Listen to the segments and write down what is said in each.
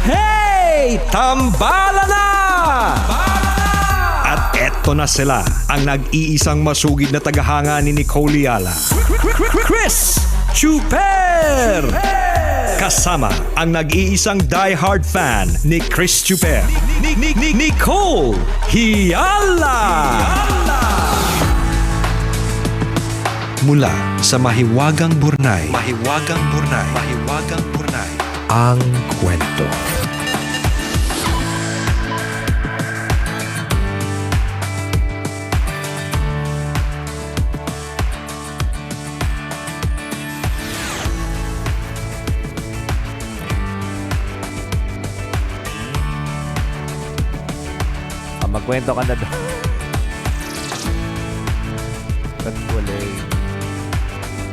Hey! Tambala na! At eto na sila, ang nag-iisang masugid na tagahanga ni Nicole Yala. Chris Chuper! Kasama ang nag-iisang die-hard fan ni Chris Chuper. Nicole Yala! Mula sa Mahiwagang Burnay, ang kwento. Magkwento ka na doon. Ba't walay?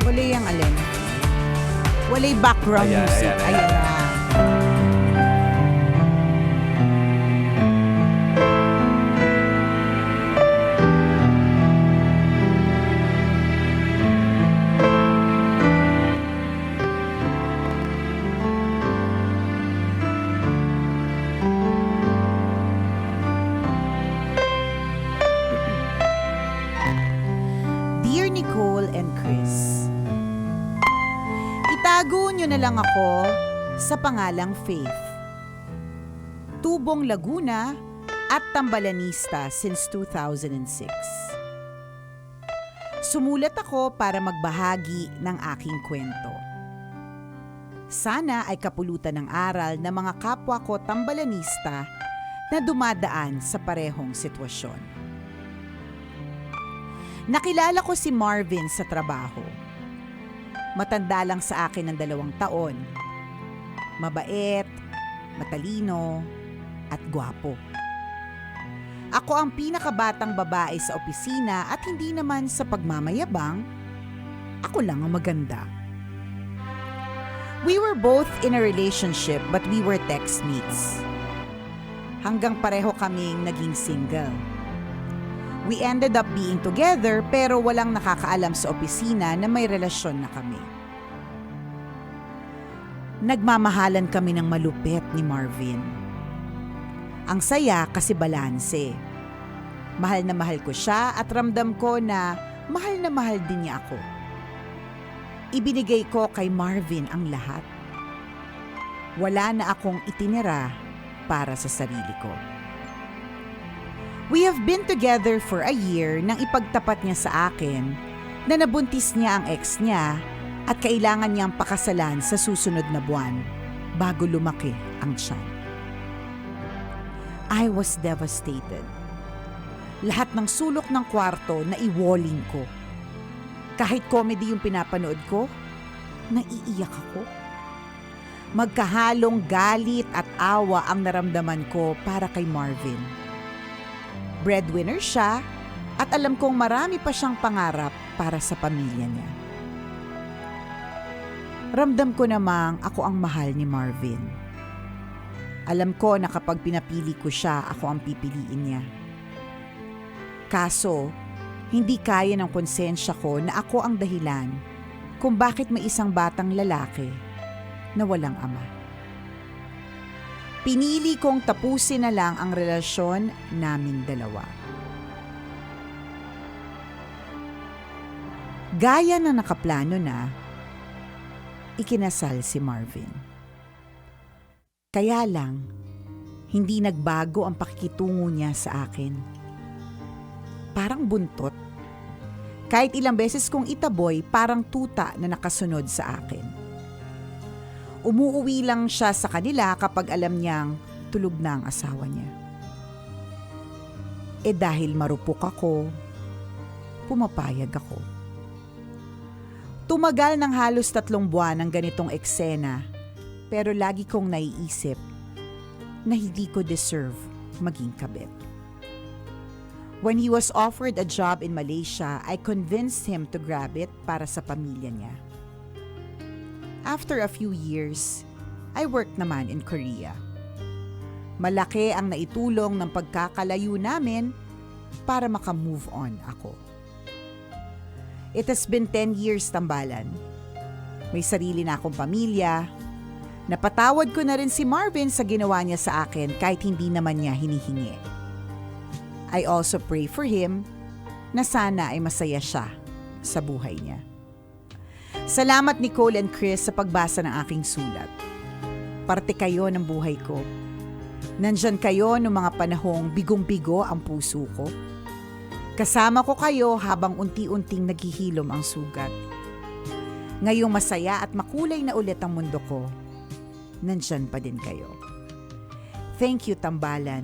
Walay ang alin? Walay background Ayan, music. ayan. Ayan na. Dear Nicole and Chris, itago nyo na lang ako sa pangalang Faith. Tubong Laguna at Tambalanista since 2006. Sumulat ako para magbahagi ng aking kwento. Sana ay kapulutan ng aral ng mga kapwa ko Tambalanista na dumadaan sa parehong sitwasyon. Nakilala ko si Marvin sa trabaho. Matanda lang sa akin ng 2 taon. Mabait, matalino, at gwapo. Ako ang pinakabatang babae sa opisina at hindi naman sa pagmamayabang, ako lang ang maganda. We were both in a relationship but we were textmates. Hanggang pareho kaming naging single. We ended up being together pero walang nakakaalam sa opisina na may relasyon na kami. Nagmamahalan kami ng malupit ni Marvin. Ang saya kasi balanse. Mahal na mahal ko siya at ramdam ko na mahal din niya ako. Ibinigay ko kay Marvin ang lahat. Wala na akong itinira para sa sarili ko. We have been together for a year nang ipagtapat niya sa akin na nabuntis niya ang ex niya at kailangan niyang pakasalan sa susunod na buwan bago lumaki ang tiyan. I was devastated. Lahat ng sulok ng kwarto na iwalling ko. Kahit comedy yung pinapanood ko, naiiyak ako. Magkahalong galit at awa ang naramdaman ko para kay Marvin. Breadwinner siya at alam kong marami pa siyang pangarap para sa pamilya niya. Ramdam ko namang ako ang mahal ni Marvin. Alam ko na kapag pinapili ko siya, ako ang pipiliin niya. Kaso, hindi kaya ng konsensya ko na ako ang dahilan kung bakit may isang batang lalaki na walang ama. Pinili kong tapusin na lang ang relasyon naming dalawa. Gaya na nakaplano na, ikinasal si Marvin. Kaya lang, hindi nagbago ang pakikitungo niya sa akin. Parang buntot. Kahit ilang beses kong itaboy, parang tuta na nakasunod sa akin. Umuuwi lang siya sa kanila kapag alam niyang tulog na ang asawa niya. Dahil marupok ako, pumapayag ako. Tumagal ng halos 3 buwan ang ganitong eksena, pero lagi kong naiisip na hindi ko deserve maging kabit. When he was offered a job in Malaysia, I convinced him to grab it para sa pamilya niya. After a few years, I worked naman in Korea. Malaki ang naitulong ng pagkakalayo namin para maka-move on ako. It has been 10 years tambalan. May sarili na akong pamilya, Napatawad ko na rin si Marvin sa ginawa niya sa akin kahit hindi naman niya hinihingi. I also pray for him na sana ay masaya siya sa buhay niya. Salamat Nicole and Chris sa pagbasa ng aking sulat. Parte kayo ng buhay ko. Nandyan kayo noong mga panahong bigong-bigo ang puso ko. Kasama ko kayo habang unti-unting naghihilom ang sugat. Ngayong masaya at makulay na ulit ang mundo ko, nandyan pa din kayo. Thank you, Tambalan,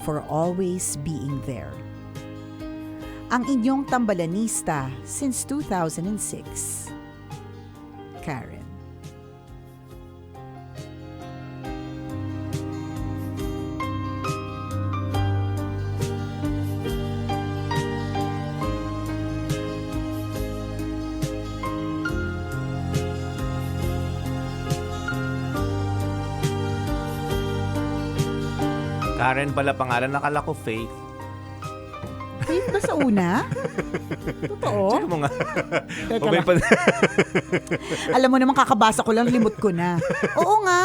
for always being there. Ang inyong tambalanista since 2006, Karen. Karen pala pangalan. Nakala ko Faith. Faith ba sa una? Totoo? Check mo nga. Teka O, may lang. Alam mo naman, kakabasa ko lang, limot ko na. Oo nga.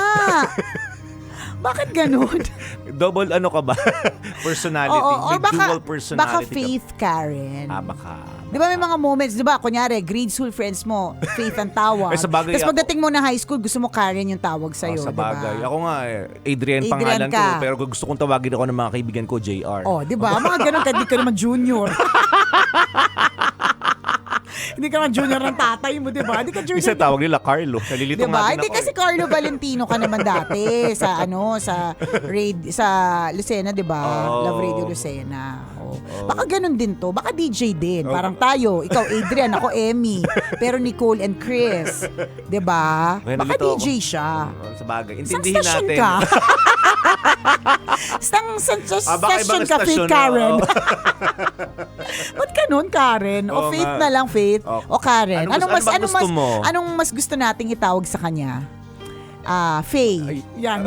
Bakit ganun? Double ano ka ba? Personality. Oo, or May dual baka personality Faith Karen. Baka. Di ba may mga moments, di ba? Kunyari, grade school friends mo, Faith ang tawag. Eh, sa bagay Tapos ako- pagdating mo na high school, gusto mo Karen yung tawag sa'yo, Sa di ba? bagay. Ako nga, Adrian Adrian pangalan ko. ka. Pero gusto kong tawagin ako ng mga kaibigan ko, JR. Oh, di ba? Mga ganun, kahit di ka naman junior. Hindi ka naman junior ng tatay mo, di ba? Hindi ka junior. Isa tawag nila Carlo. Nalilito Diba? nga din Hindi ako. kasi Carlo Valentino ka naman dati sa sa Lucena, 'di ba? Oo. Love Radio Lucena. Oh. Baka ganun din 'to. Baka DJ din. Parang tayo, ikaw Adrian, ako Emmy, pero Nicole and Chris, 'di ba? Kaya Baka nalito DJ ako. siya. Sa bagay. Saan Intindihin station natin. ka? Saan Baka station ibang ka, Faith stasyon, Karen? oo. Ba't ganun, Karen? O Oo Faith nga. na lang, Faith? Oh. O Karen? Ano ba gusto mo? Anong mas gusto nating itawag sa kanya? Faye. Yan.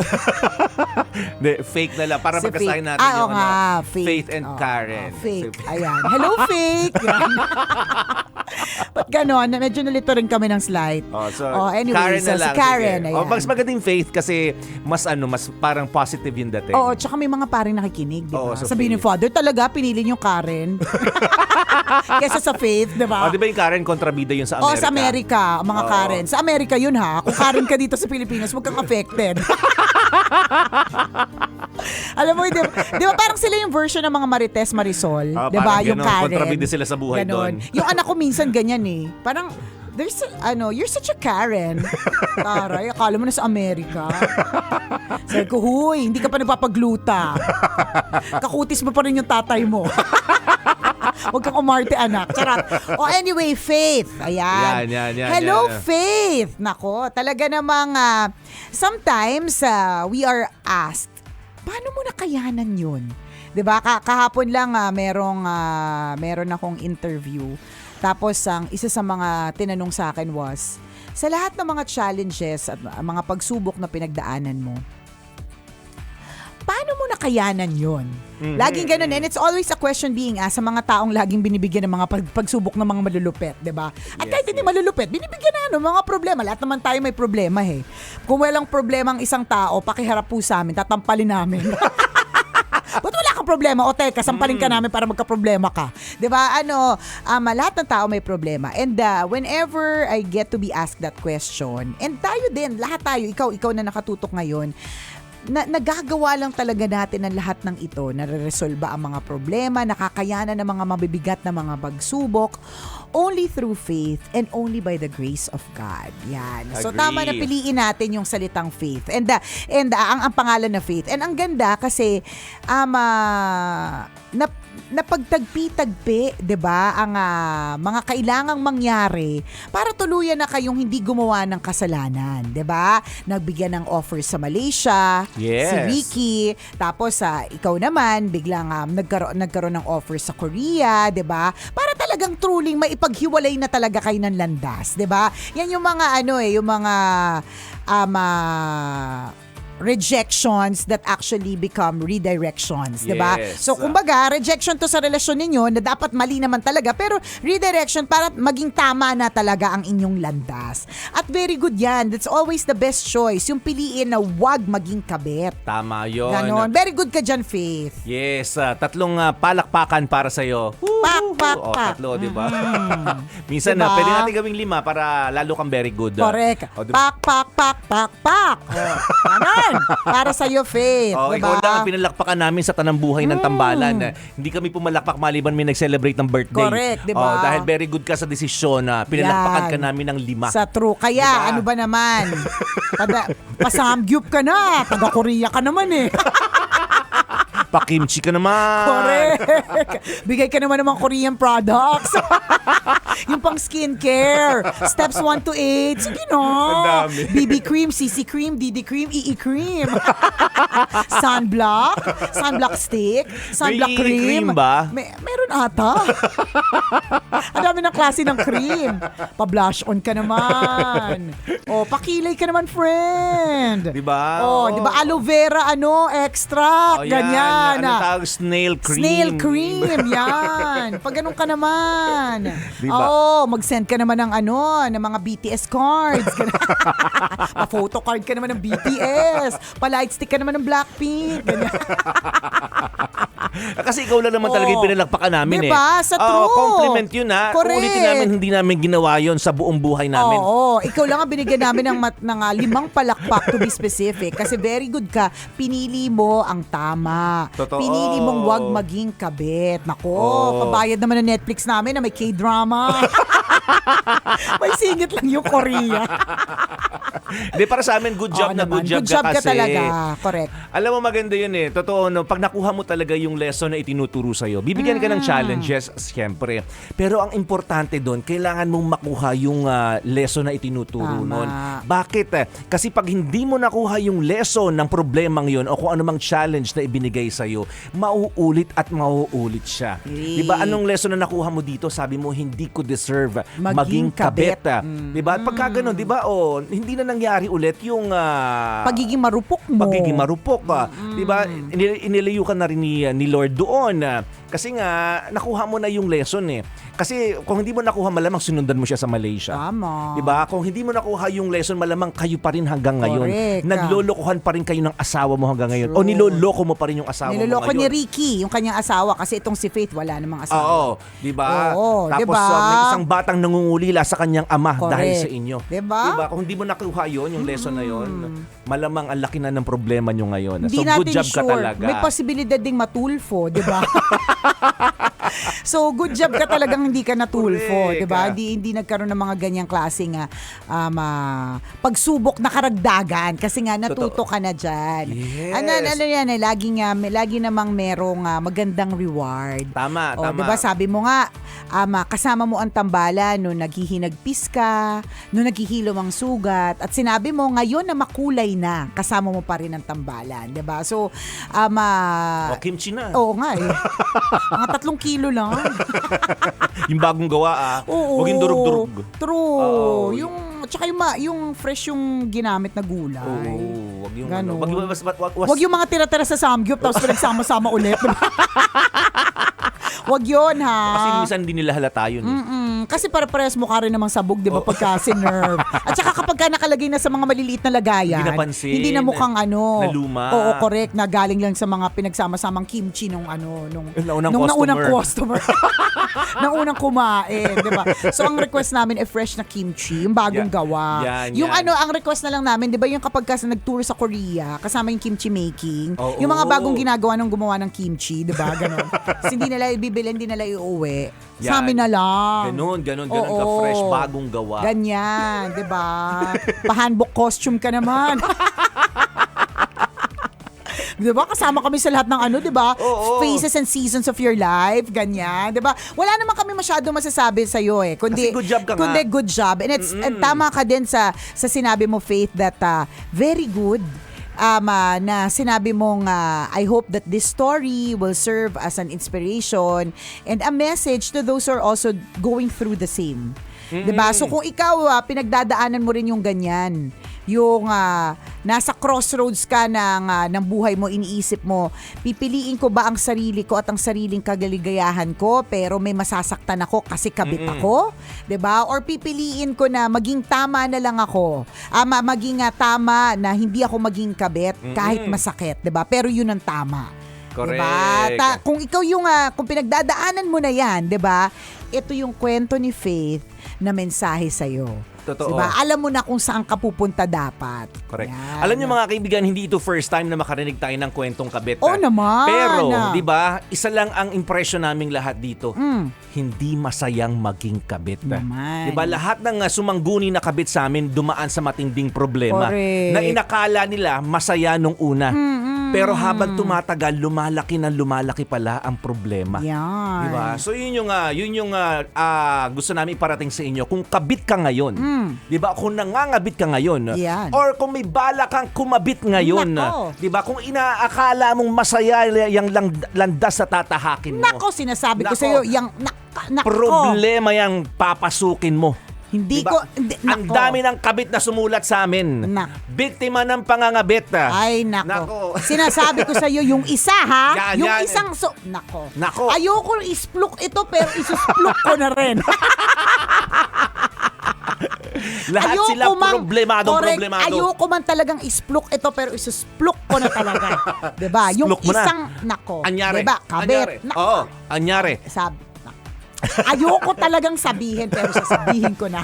Hindi, fake na lang. Para Si magkasahin Faith. natin yung nga, Faith and Oh, Karen. Fake. Ayan. Hello, Fake. Yan. Ba't ganon? Medyo nalito rin kami ng slide. Anyway, Karen so na si lang. Karen. Sige. Ayan. Mas magandang Faith kasi mas parang positive yung dating. Oo, tsaka may mga paring nakikinig, di ba? Oo, sa Sabihin ni Faith. Father, talaga pinili niyo Karen. Kesa sa Faith, di ba? Di ba yung Karen kontrabida yun sa Amerika? Oo, sa Amerika, mga Oo. Karen. Sa Amerika yun ha. Kung Karen ka dito sa Pilipinas, huwag kang affected. Alam mo, di ba parang sila yung version ng mga Marites Marisol? Di ba? Parang Yung ganun, Karen. kontrabida sila sa buhay Ganon. doon. Yung anak ko minsan ganyan eh. Parang, you're such a Karen. Taray, akala mo na sa Amerika. Sabi ko, huy, hindi ka pa nagpapagluta. Kakutis mo pa rin yung tatay mo. Huwag kang umarte, anak. Charot. Anyway, Faith. Ayan. Yan. Hello, Faith. Nako, talaga namang sometimes we are asked, paano mo nakayanan yun? 'Di ba? Kahapon lang meron akong interview. Tapos ang isa sa mga tinanong sa akin was, sa lahat ng mga challenges at mga pagsubok na pinagdaanan mo, paano mo nakayanan yun? Mm-hmm. Laging ganun. And it's always a question being asked sa mga taong laging binibigyan ng mga pagsubok ng mga malulupet, di ba? At kahit hindi malulupet, binibigyan na mga problema. Lahat naman tayo may problema Kung walang problema ang isang tao, pakiharap po sa amin, tatampalin namin. Ba't wala kang problema? O teka, sampalin ka namin para magka-problema ka. Di ba? Lahat ng tao may problema. And whenever I get to be asked that question, and tayo din, lahat tayo, ikaw na nakatutok ngayon, nagagawa lang talaga natin ang lahat ng ito, nare-resolba ang mga problema, nakakayanan ng mga mabibigat na mga pagsubok, only through faith and only by the grace of God. Yan. So Agree. tama na piliin natin yung salitang faith. And ang pangalan na faith. And ang ganda kasi napagtagpi-tagpi, 'di ba, ang mga kailangang mangyari para tuluyan na kayong hindi gumawa ng kasalanan, 'di ba? Nagbigyan ng offer sa Malaysia, Yes. si Ricky, tapos ikaw naman biglang nagkaroon ng offer sa Korea, 'di ba? Para talagang truly maipaghiwalay na talaga kayo ng landas, 'di ba? Yan yung mga yung mga rejections that actually become redirections, 'di ba? Yes. So kumbaga, rejection to sa relasyon ninyo na dapat mali naman talaga, pero redirection para maging tama na talaga ang inyong landas. At very good 'yan. That's always the best choice. Yung piliin na wag maging kabit. Tama yun. Ganon. Very good ka dyan, Faith. Yes, tatlong palakpakan para sa'yo. Pak, pak, O, pak. tatlo, di ba? Minsan Diba? pwede natin gawing 5 para lalo kang very good. Correct. O, diba? Pak, pak, pak, pak, pak. Ganon. Para sa'yo, Faith. Oh, Diba? ikaw lang ang pinalakpakan namin sa tanang buhay ng tambalan. Hindi kami pumalakpak maliban may nag-celebrate ng birthday. Correct, diba? Oh, dahil very good ka sa desisyon na pinalakpakan Yan. ka namin ng 5. Sa true. Kaya, Diba? ano ba naman? Pasamgyup ka na. Taga-Korea ka naman eh. Pakimchi ka naman. Correct. Bigay ka naman ng mga Korean products. Yung pang skincare. Steps 1 to 8. Sige no. Ang dami. BB cream, CC cream, DD cream, EE cream. Sunblock. Sunblock stick. Sunblock May EE cream ba? Meron ata. Ang dami ng klase ng cream. Pa-blush on ka naman. O, pakilay ka naman, friend. Diba? Oh, di ba aloe vera extract, Oh, ganyan. Ano tawag? Snail cream. Snail cream, yan. Pag ganun ka naman. Diba? Oo, mag-send ka naman ng ng mga BTS cards. Pa-photo card ka naman ng BTS. Pa-light stick ka naman ng Blackpink. Ganyan. Kasi ikaw lang naman talaga yung pinalakpakan namin Diba? Sa true. Compliment yun ha. Correct. Ulitin namin, hindi namin ginawa yun sa buong buhay namin. Oo, ikaw lang ang binigyan namin ng 5 palakpak to be specific. Kasi very good ka. Pinili mo ang tama. Totoo. Pinili mong wag maging kabit. Nako, Oo. pabayad naman ng Netflix namin na may K-drama. May singit lang yung Korea. Hindi, para sa amin, good job Oo na naman. good job, Good job ka kasi. talaga. Correct. Alam mo, maganda yun eh. Totoo, no? Pag nakuha mo talaga yung lesson na itinuturo sa'yo, bibigyan ka ng challenges, siyempre. Pero ang importante doon, kailangan mong makuha yung lesson na itinuturo Tama. nun. Bakit? Kasi pag hindi mo nakuha yung lesson ng problemang yun o kung anumang challenge na ibinigay sa'yo, mauulit at mauulit siya. Eh. Diba? Anong lesson na nakuha mo dito? Sabi mo, hindi ko deserve maging kabit. Diba? At pagka ganun, diba? Hindi na nangyari ulit yung Pagiging marupok mo. pagiging marupok. Diba? Inilayukan na rin ni Lord doon. Kasi nga, nakuha mo na yung lesson eh. Kasi kung hindi mo nakuha, malamang sinundan mo siya sa Malaysia. Tama. Diba? Kung hindi mo nakuha yung lesson, malamang kayo pa rin hanggang ngayon. Correct. Naglolokohan pa rin kayo ng asawa mo hanggang ngayon. O True. niloloko mo pa rin yung asawa Niloloko mo ni ngayon. Ricky, yung kanyang asawa, kasi itong si Faith wala namang asawa. Oo, di ba? Oo, Tapos diba? may isang batang nangungulila sa kanyang ama Correct. dahil sa inyo. Diba? Kung hindi mo nakuha yon, yung lesson na yon, malamang ang laki na ng problema nyo ngayon. Hindi So natin good job sure. ka talaga. May posibilidad ding matulfo, di ba? So, good job ka talagang hindi ka natulfo, Correct. di ba? Hindi nagkaroon ng mga ganyang klaseng pagsubok na karagdagan kasi nga natuto ka na dyan. Yes. Ano yan, lagi namang merong magandang reward. Tama, O, tama. di ba sabi mo nga, kasama mo ang tambalan nung naghihinagpis ka, nung naghihilom ang sugat, at sinabi mo ngayon na makulay na, kasama mo pa rin ang tambalan, di ba? So, O, kimchi na. oo nga eh. Mga 3 kilo lang. Yung bagong gawa Oo. Huwag yung durug-durug. True. Oo. Tsaka yung fresh yung ginamit na gulay. Oo, wag yung Ganon. wag Wag yung mga tira-tira sa samgyup tapos pinagsama-sama ulit. Wag yun ha. Kasi minsan hindi nila halata yun. Kasi para-parehas mukha rin namang sabog, di ba, pagka sinerve. At saka kapag ka nakalagay na sa mga maliliit na lagayan, Hindi napansin. hindi na mukhang Na luma. Oo, correct. Na galing lang sa mga pinagsama-samang kimchi nung Naunang customer. Nung unang kumain, di ba? So, ang request namin ay fresh na kimchi, yung bagong gawa. Yung ang request na lang namin, di ba, yung kapag kasi nag-tour sa Korea, kasama yung kimchi making, Oo. yung mga bagong ginagawa nung gumawa ng kimchi, di ba? Ganon. Kasi hindi nila ibibili, hindi nila iuwi. Sa amin na lang. Ganon Oo. ka fresh, bagong gawa. Ganyan, di ba? Pa-handbook costume ka naman. Di ba? Kasama kami sa lahat ng di ba? Oo. Phases and seasons of your life, ganyan. Di ba? Wala naman kami masyado masasabi sa iyo eh. Kundi, Kasi good job ka nga. kundi good job. And and tama ka din sa sinabi mo, Faith, that very good. Na sinabi mong I hope that this story will serve as an inspiration and a message to those who are also going through the same. 'Diba? So kung ikaw pinagdadaanan mo rin yung ganyan, yung nasa crossroads ka ng buhay mo, iniisip mo, pipiliin ko ba ang sarili ko at ang sariling kagaligayahan ko pero may masasaktan ako kasi kabit ako, 'di ba? Or pipiliin ko na maging tama na lang ako. Maging tama na hindi ako maging kabit kahit masakit, 'di ba? Pero 'yun ang tama. Correct. Diba? Kung ikaw yung kung pinagdadaanan mo na 'yan, 'di ba? Ito yung kwento ni Faith na mensahe sa iyo. Totoo. Diba? Alam mo na kung saan ka pupunta dapat. Correct. Yan. Alam niyo mga kaibigan, hindi ito first time na makarinig tayo ng kwentong kabit. Oo naman. Pero, di ba, isa lang ang impression naming lahat dito. Hindi masayang maging kabit. Naman. Di ba, lahat ng sumangguni na kabit sa amin dumaan sa matinding problema. Correct. Na inakala nila masaya nung una. Pero habang tumatagal, lumalaki pala ang problema. Yan. Diba? So yun yung gusto namin iparating sa inyo. Kung kabit ka ngayon, 'di ba? Kung nangangabit ka ngayon, Yan. or kung may bala kang kumabit ngayon, Nako. 'di ba? Kung inaakala mong masaya yung landas sa tatahakin mo. Nako, sinasabi ko Nako. sa iyo, nako. Problema yung papasukin mo. Hindi Diba? ko, Ang nako. dami ng kabit na sumulat sa amin. Biktima ng pangangabit. Ay, nako. Sinasabi ko sa iyo, yung isa Yan, yung yan. isang, nako. Nako. Ayoko isplok ito, pero isusplok ko na rin. Lahat sila problemado. Ayoko man talagang isplok ito, pero isusplok ko na talaga. Diba? Yung Splok mo na. isang, nako. Anyari. Diba? Kabit. Anyari. Oo, anyari. Sabi, ayoko talagang sabihin, pero sasabihin ko na.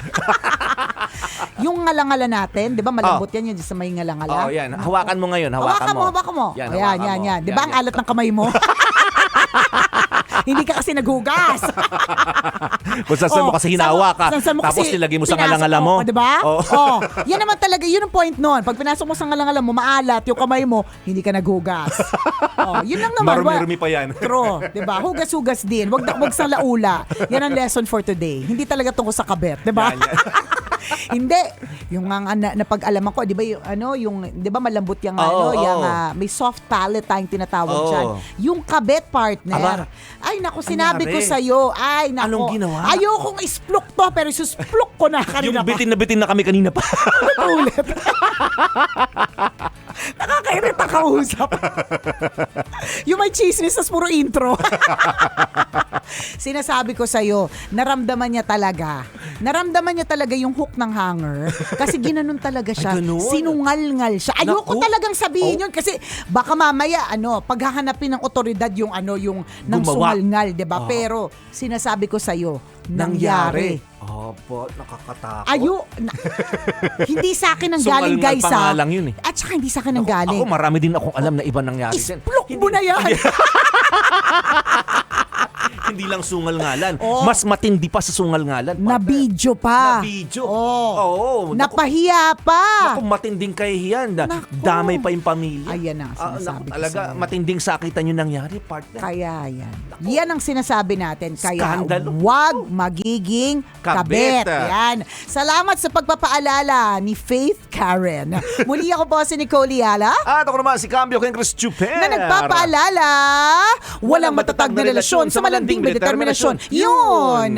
Yung ngalangala natin, di ba malambot yan sa may ngalangala? Oh, yan. Hawakan mo ngayon. Hawakan mo. Yan, hawakan mo. yan. Di ba ang alat ng kamay mo? Hindi ka kasi naghugas. Kung saan mo kasi hinawa ka, saan mo tapos kasi nilagay mo sa pinasok ngalangala mo. Di ba? Oh. Yan naman talaga, yun ang point nun. Pag pinasok mo sa ngalangala mo, maalat yung kamay mo, hindi ka naghugas. Yun lang naman. Marumi-rumi pa yan. True, di ba? Hugas-hugas din. Wag sa laula. Yan ang lesson for today. Hindi talaga tungkol sa kabet, di ba? Yan. Hindi. Yung napag-alaman ko, 'di ba yung 'di ba malambot yung yung may soft palate tayong tinatawag diyan. Yung kabet partner. Aba. Ay nako, sinabi Anyari? ko sa iyo. Ay nako. Anong ginawa? Ayokong isplok to, pero isusplok ko na kanina. Yung bitin na kami kanina pa. Ulit. Nakakairita kausap. Yung may chismis tas puro intro. Sinasabi ko sa'yo, naramdaman niya talaga yung hook ng hanger kasi ginanon talaga siya. Ay, ganun? Sinungal-ngal siya. Ayoko Naku. talagang sabihin yun kasi baka mamaya paghahanapin ng otoridad yung nang Gumawa. sungal-ngal, 'di ba? Oh. Pero sinasabi ko sa'yo, nangyari. Opo, nakakatakot. Hindi sa akin ang galing, Sungal-ngal guys, pa nga lang yun eh. At saka hindi sa akin ang galing. Ako marami din akong alam na iba nangyari din. Isplok mo na yan. Hindi lang sungal-ngalan. Oh. Mas matindi pa sa sungal-ngalan. Na video pa. Na video. Oh. Oo. Napahiya pa. Naku, matinding kahihiyan. Naku. Damay pa yung pamilya. Ayan ang sinasabi ko talaga, sa'yo. matinding sakitan yung nangyari, partner. Kaya yan. Yan ang sinasabi natin. Kaya Skandalo. wag magiging kabit. Kabit. Yan. Salamat sa pagpapaalala ni Faith Karen. Muli ako po si Nicole Yala At ako naman si Cambio King Chris Chuper. na nagpapaalala, walang matatag na relasyon sa malanding may determinasyon. Yun!